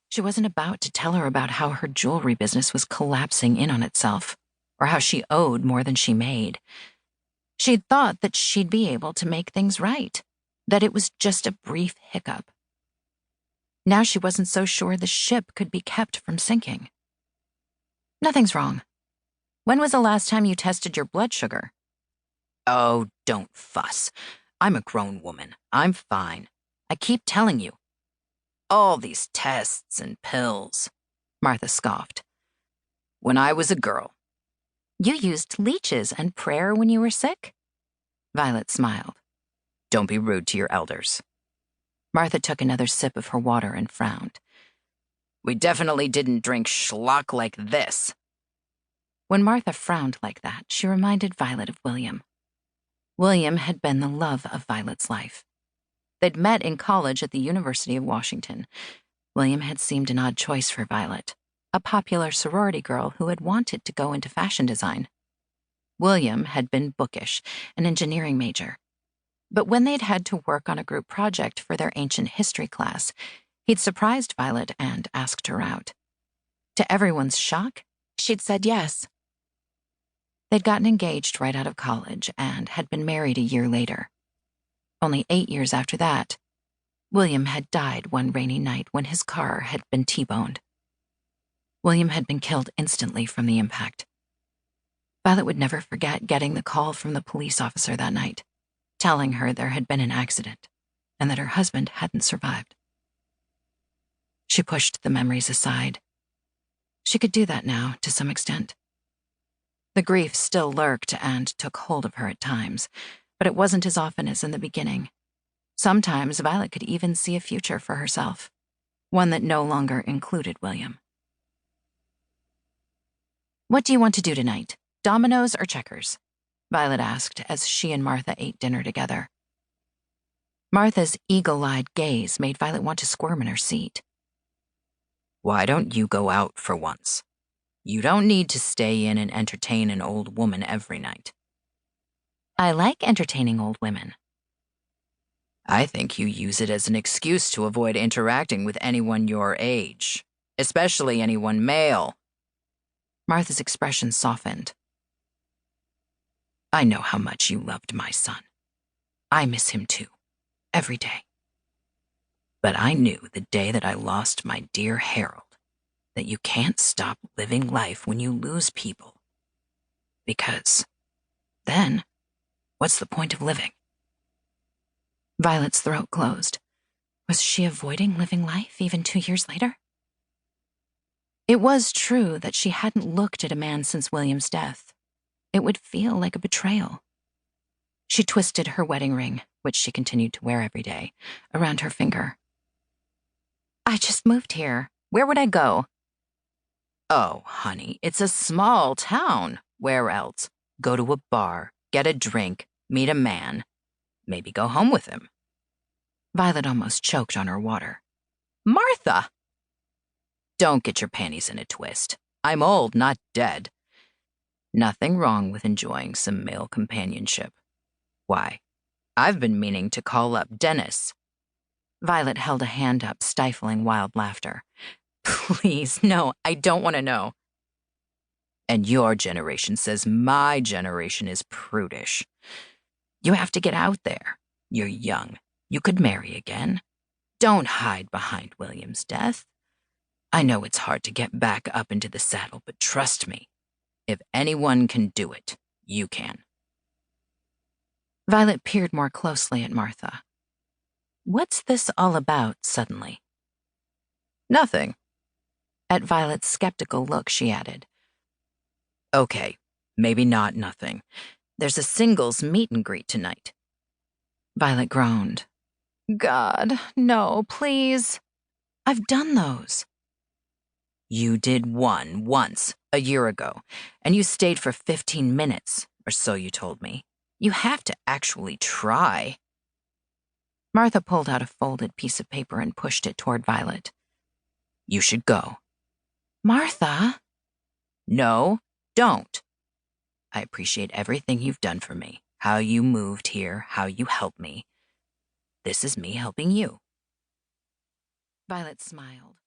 She wasn't about to tell her about how her jewelry business was collapsing in on itself, or how she owed more than she made. She'd thought that she'd be able to make things right, that it was just a brief hiccup. Now she wasn't so sure the ship could be kept from sinking. Nothing's wrong. When was the last time you tested your blood sugar? Oh, don't fuss. I'm a grown woman. I'm fine. I keep telling you. All these tests and pills, Martha scoffed. When I was a girl. You used leeches and prayer when you were sick? Violet smiled. Don't be rude to your elders. Martha took another sip of her water and frowned. We definitely didn't drink schlock like this. When Martha frowned like that, she reminded Violet of William. William had been the love of Violet's life. They'd met in college at the University of Washington. William had seemed an odd choice for Violet, a popular sorority girl who had wanted to go into fashion design. William had been bookish, an engineering major. But when they'd had to work on a group project for their ancient history class, he'd surprised Violet and asked her out. To everyone's shock, she'd said yes. They'd gotten engaged right out of college and had been married a year later. Only 8 years after that, William had died one rainy night when his car had been T-boned. William had been killed instantly from the impact. Violet would never forget getting the call from the police officer that night, telling her there had been an accident and that her husband hadn't survived. She pushed the memories aside. She could do that now, to some extent. The grief still lurked and took hold of her at times, but it wasn't as often as in the beginning. Sometimes Violet could even see a future for herself, one that no longer included William. What do you want to do tonight? Dominoes or checkers? Violet asked as she and Martha ate dinner together. Martha's eagle-eyed gaze made Violet want to squirm in her seat. Why don't you go out for once? You don't need to stay in and entertain an old woman every night. I like entertaining old women. I think you use it as an excuse to avoid interacting with anyone your age, especially anyone male. Martha's expression softened. I know how much you loved my son. I miss him too, every day. But I knew the day that I lost my dear Harold that you can't stop living life when you lose people. Because then, what's the point of living? Violet's throat closed. Was she avoiding living life even 2 years later? It was true that she hadn't looked at a man since William's death. It would feel like a betrayal. She twisted her wedding ring, which she continued to wear every day, around her finger. I just moved here. Where would I go? Oh, honey, it's a small town. Where else? Go to a bar, get a drink, meet a man, maybe go home with him. Violet almost choked on her water. Martha! Don't get your panties in a twist. I'm old, not dead. Nothing wrong with enjoying some male companionship. Why, I've been meaning to call up Dennis. Violet held a hand up, stifling wild laughter. Please, no, I don't want to know. And your generation says my generation is prudish. You have to get out there. You're young. You could marry again. Don't hide behind William's death. I know it's hard to get back up into the saddle, but trust me, if anyone can do it, you can. Violet peered more closely at Martha. What's this all about, suddenly? Nothing. At Violet's skeptical look, she added, Okay, maybe not nothing. There's a singles meet and greet tonight. Violet groaned. God, no, please. I've done those. You did one once, a year ago, and you stayed for 15 minutes, or so you told me. You have to actually try. Martha pulled out a folded piece of paper and pushed it toward Violet. You should go. Martha? No, don't. I appreciate everything you've done for me, how you moved here, how you helped me. This is me helping you. Violet smiled.